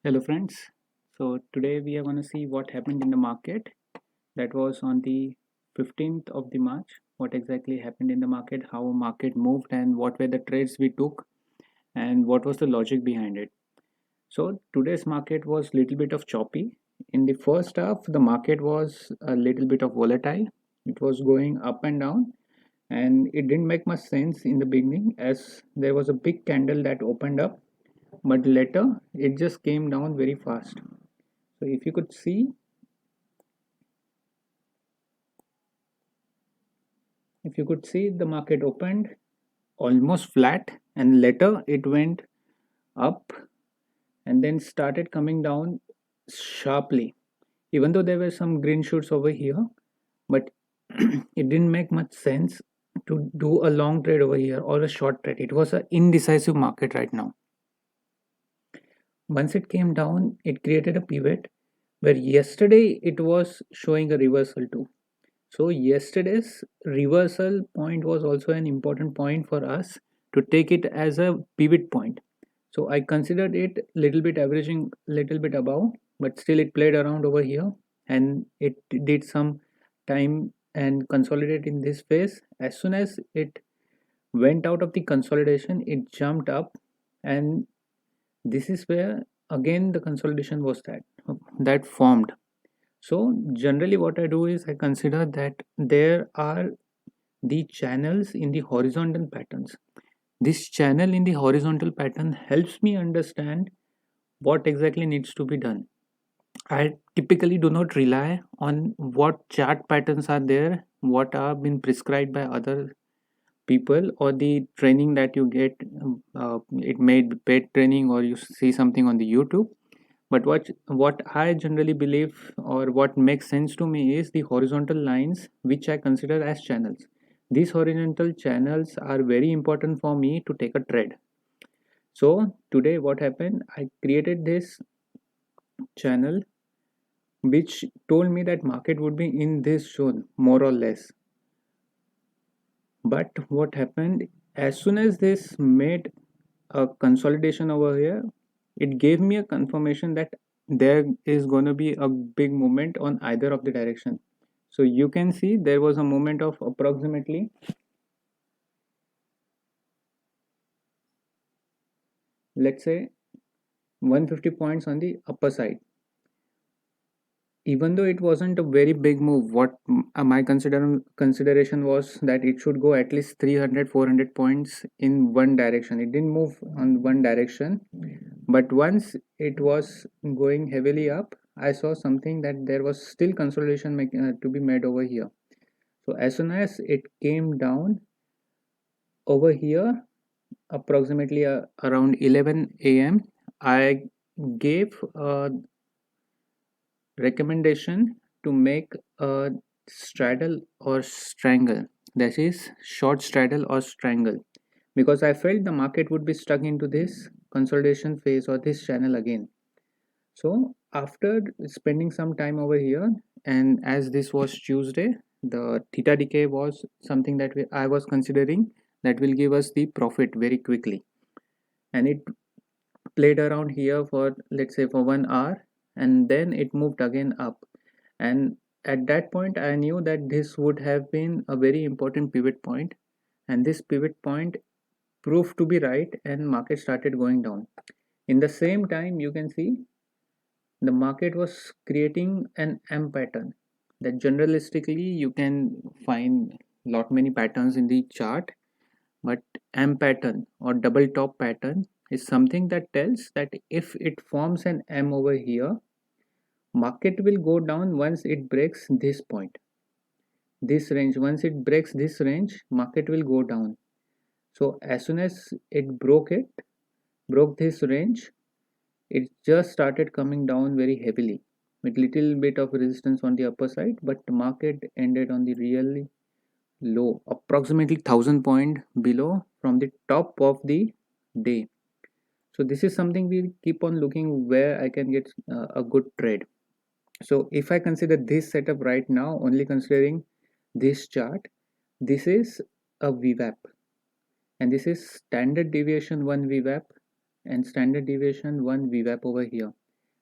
Hello friends. So today we are going to see what happened in the market. That was on the 15th of the March. What exactly happened in the market, how market moved and what were the trades we took and what was the logic behind it. So today's market was little bit of choppy. In the first half the market was a little bit of volatile. It was going up and down and it didn't make much sense in the beginning as there was a big candle that opened up, but later it just came down very fast. So if you could see the market opened almost flat and later it went up and then started coming down sharply, even though there were some green shoots over here, but it didn't make much sense to do a long trade over here or a short trade. It was an indecisive market right now. Once it came down, it created a pivot where yesterday it was showing a reversal too. So yesterday's reversal point was also an important point for us to take it as a pivot point. So I considered it little bit averaging little bit above, but still it played around over here and it did some time and consolidate in this phase. As soon as it went out of the consolidation, it jumped up, and this is where again the consolidation was that formed. So generally what I do is I consider that there are the channels in the horizontal patterns. This channel in the horizontal pattern helps me understand what exactly needs to be done. I typically do not rely on what chart patterns are there, what are been prescribed by other people, or the training that you get. It may be paid training or you see something on the YouTube. But what I generally believe or what makes sense to me is the horizontal lines which I consider as channels. These horizontal channels are very important for me to take a trade. So today what happened, I created this channel which told me that market would be in this zone more or less. But what happened, as soon as this made a consolidation over here, it gave me a confirmation that there is going to be a big movement on either of the direction. So you can see there was a movement of approximately, let's say, 150 points on the upper side. Even though it wasn't a very big move, what my consideration was that it should go at least 300-400 points in one direction. It didn't move on one direction, but once it was going heavily up, I saw something that there was still consolidation to be made over here. So as soon as it came down over here, approximately around 11 a.m., I gave a recommendation to make a straddle or strangle, that is short straddle or strangle, because I felt the market would be stuck into this consolidation phase or this channel again. So after spending some time over here, and as this was Tuesday, the theta decay was something that I was considering that will give us the profit very quickly, and it played around here for, let's say, for 1 hour, and then it moved again up. And at that point I knew that this would have been a very important pivot point, and this pivot point proved to be right and market started going down. In the same time you can see the market was creating an M pattern that generalistically you can find lot many patterns in the chart, but M pattern or double top pattern is something that tells that if it forms an M over here, market will go down once it breaks this point, this range. Once it breaks this range, market will go down. So as soon as it broke this range, it just started coming down very heavily with little bit of resistance on the upper side, but the market ended on the really low, approximately 1000 point below from the top of the day. So this is something we keep on looking where I can get a good trade. So if I consider this setup right now, only considering this chart, this is a VWAP, and this is standard deviation 1 VWAP and standard deviation 1 VWAP over here.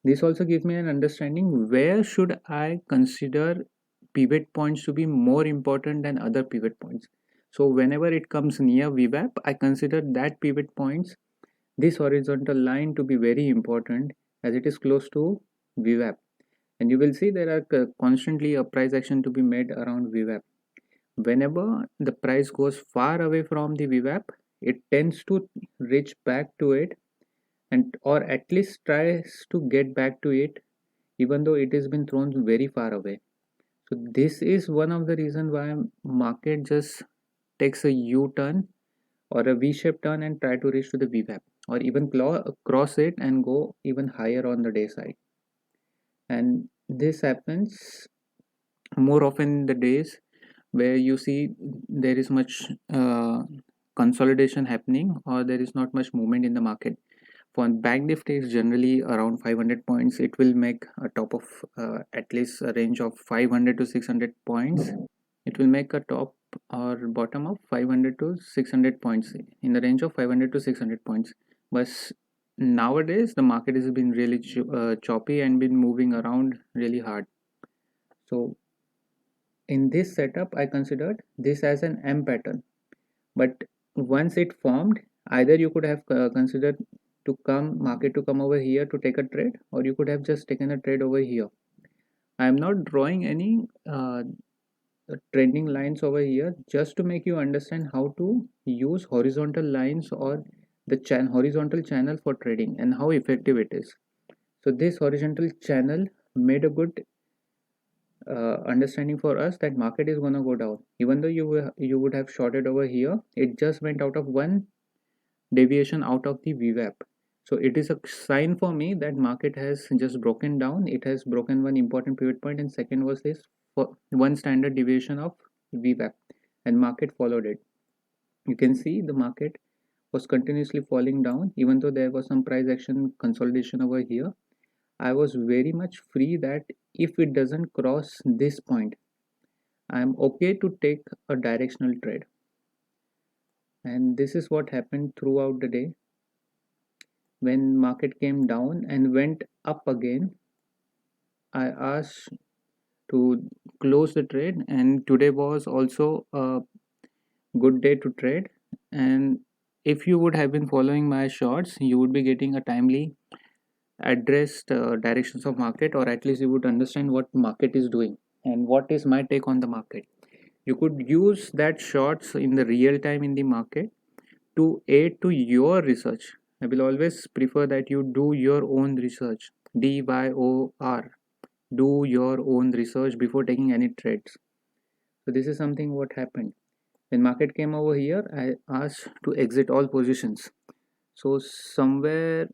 This also gives me an understanding where should I consider pivot points to be more important than other pivot points. So whenever it comes near VWAP, I consider that pivot points, this horizontal line, to be very important as it is close to VWAP. And you will see there are constantly a price action to be made around VWAP. Whenever the price goes far away from the VWAP, it tends to reach back to it, and or at least tries to get back to it, even though it has been thrown very far away. So this is one of the reason why market just takes a U-turn or a V-shaped turn and try to reach to the VWAP, or even cross it and go even higher on the day side. And this happens more often in the days where you see there is much consolidation happening, or there is not much movement in the market. For bank nifty is generally around 500 points. It will make a top of at least a range of 500 to 600 points. It will make a top or bottom of 500 to 600 points, in the range of 500 to 600 points. But nowadays the market has been really choppy and been moving around really hard. So in this setup, I considered this as an M pattern. But once it formed, either you could have considered to come market to come over here to take a trade, or you could have just taken a trade over here. I am not drawing any trending lines over here, just to make you understand how to use horizontal lines or the horizontal channel for trading and how effective it is. So this horizontal channel made a good understanding for us that market is going to go down. Even though you would have shorted over here, it just went out of one deviation out of the VWAP. So it is a sign for me that market has just broken down. It has broken one important pivot point, and second was this for one standard deviation of VWAP, and market followed it. You can see the market was continuously falling down, even though there was some price action consolidation over here. I was very much free that if it doesn't cross this point, I am okay to take a directional trade. And this is what happened throughout the day. When market came down and went up again, I asked to close the trade, and today was also a good day to trade. And if you would have been following my shorts, you would be getting a timely addressed directions of market, or at least you would understand what market is doing and what is my take on the market. You could use that shorts in the real time in the market to aid to your research. I will always prefer that you do your own research. DYOR. Do your own research before taking any trades. So this is something what happened. When market came over here, I asked to exit all positions. So somewhere,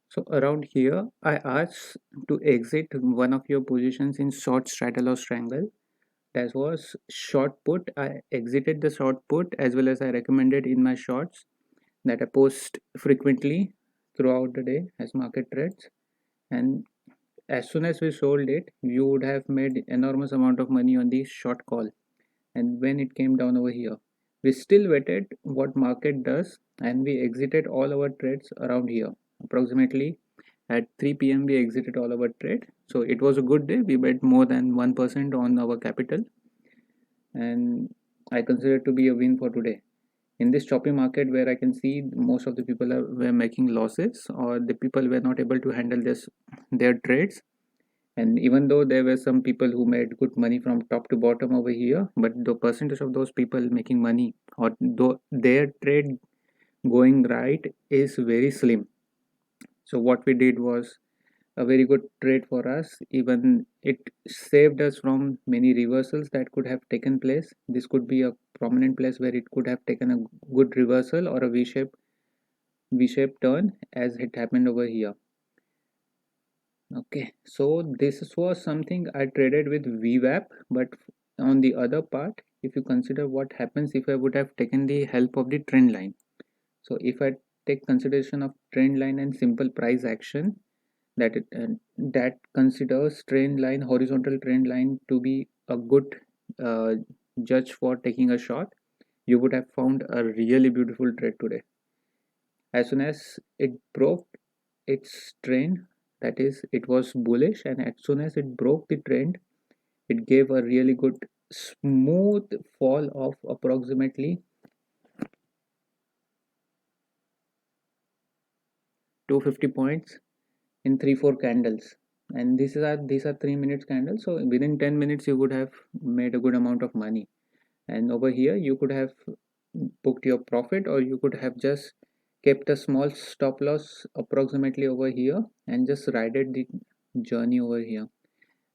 so around here, I asked to exit one of your positions in short straddle or strangle. That was short put. I exited the short put, as well as I recommended in my shorts that I post frequently throughout the day as market trades. And as soon as we sold it, you would have made enormous amount of money on the short call. And when it came down over here, we still waited what market does, and we exited all our trades around here. Approximately at 3 p.m. we exited all our trade. So it was a good day. We made more than 1% on our capital, and I consider it to be a win for today. In this choppy market where I can see most of the people were making losses, or the people were not able to handle their trades, and even though there were some people who made good money from top to bottom over here, but the percentage of those people making money, or their trade going right, is very slim. So what we did was a very good trade for us. Even it saved us from many reversals that could have taken place. This could be a prominent place where it could have taken a good reversal or a v-shaped turn, as it happened over here. Okay, so this was something I traded with VWAP. But on the other part, if you consider what happens if I would have taken the help of the trend line. So if I take consideration of trend line and simple price action, that considers trend line, horizontal trend line, to be a good uh, judge for taking a shot, you would have found a really beautiful trade today. As soon as it broke its trend, that is, it was bullish, and as soon as it broke the trend, it gave a really good smooth fall of approximately 250 points in 3 4 candles. And these are 3 minutes candles, so within 10 minutes you would have made a good amount of money. And over here you could have booked your profit, or you could have just kept a small stop loss approximately over here and just rided the journey over here.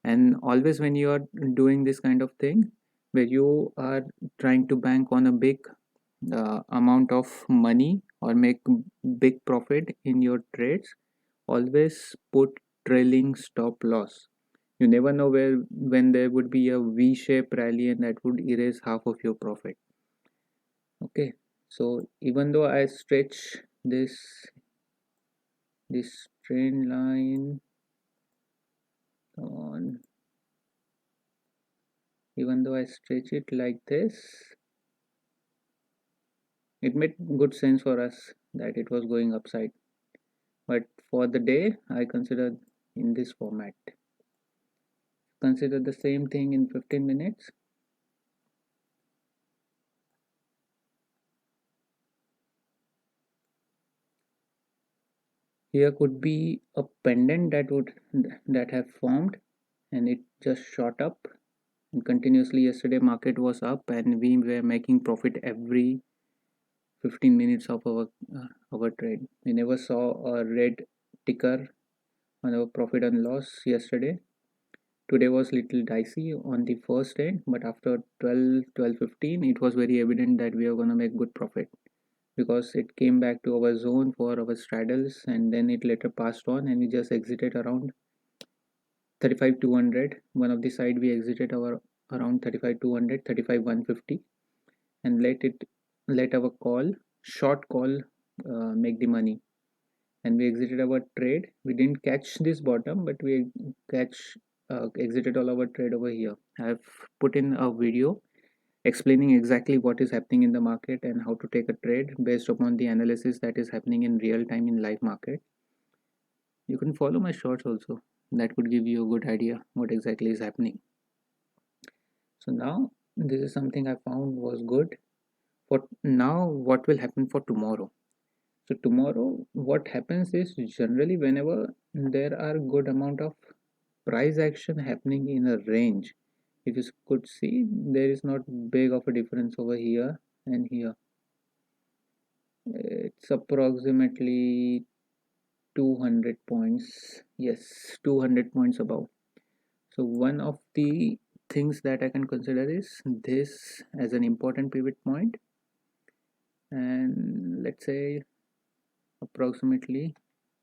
And always when you are doing this kind of thing, where you are trying to bank on a big amount of money or make big profit in your trades, always put trailing stop loss. You never know where when there would be a v-shaped rally and that would erase half of your profit. Okay, so even though I stretch this trend line on, even though I stretch it like this, it made good sense for us that it was going upside. But for the day, I consider in this format. Consider the same thing in 15 minutes. Here could be a pendant that have formed, and it just shot up. And continuously yesterday market was up, and we were making profit every 15 minutes of our trade. We never saw a red ticker on our profit and loss yesterday. Today was little dicey on the first day, but after 12:15, it was very evident that we are going to make good profit, because it came back to our zone for our straddles, and then it later passed on and we just exited around 35 200. One of the side we exited our around 35 200, 35 150, and let our call short call make the money. And we exited our trade. We didn't catch this bottom, but we catch exited all our trade over here. I've put in a video explaining exactly what is happening in the market and how to take a trade based upon the analysis that is happening in real time in live market. You can follow my shorts also. That would give you a good idea what exactly is happening. So now this is something I found was good. For now, what will happen for tomorrow? So tomorrow, what happens is generally whenever there are good amount of price action happening in a range, if you could see, there is not big of a difference over here and here. It's approximately 200 points. Yes, 200 points above. So one of the things that I can consider is this as an important pivot point, and let's say approximately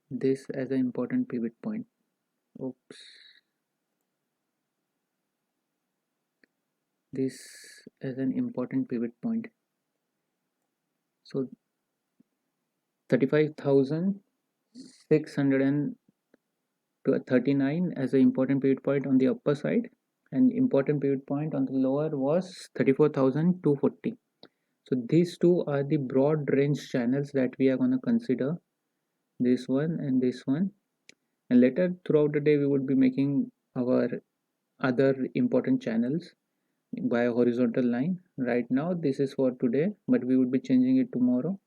this as an important pivot point. Oops, this as an important pivot point. So 35,639 as an important pivot point on the upper side, and important pivot point on the lower was 34,240. So these two are the broad range channels that we are going to consider, this one and this one. And later throughout the day we would be making our other important channels by a horizontal line. Right now this is for today, but we would be changing it tomorrow,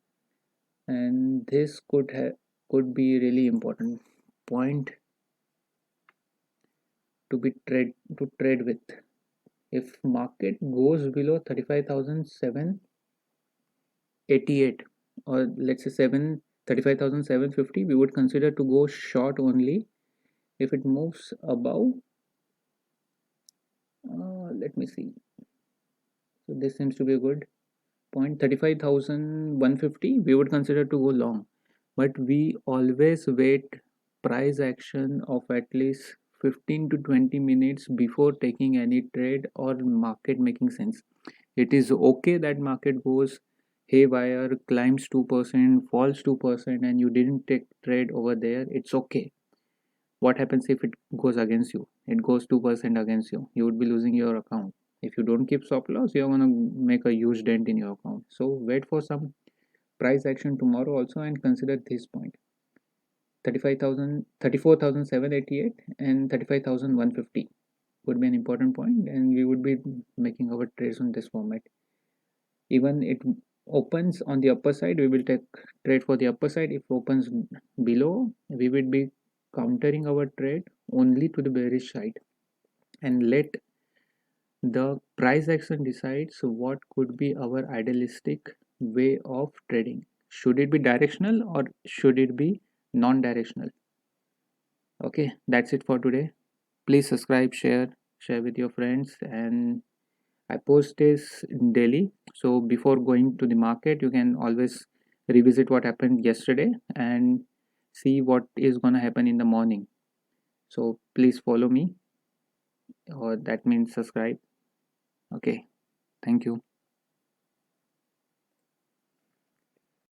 and this could be really important point to trade with. If market goes below 35,788, or let's say 35,750, we would consider to go short only. If it moves above, let me see, so this seems to be a good point, 35,150, we would consider to go long. But we always wait price action of at least 15 to 20 minutes before taking any trade or market making sense. It is okay that market goes haywire, climbs 2%, falls 2%, and you didn't take trade over there. It's okay. What happens if it goes against you? It goes 2% against you. You would be losing your account if you don't keep stop loss, you're gonna make a huge dent in your account. So wait for some price action tomorrow also, and consider this point: 35,000, 34,788 and 35,150 would be an important point, and we would be making our trades on this format. Even it opens on the upper side, we will take trade for the upper side. If opens below, we will be countering our trade only to the bearish side, and let the price action decides what could be our idealistic way of trading. Should it be directional or should it be non-directional? Okay, that's it for today. Please subscribe, share with your friends, and I post this daily. So before going to the market, you can always revisit what happened yesterday and see what is gonna happen in the morning. So please follow me, or that means subscribe. Okay, thank you.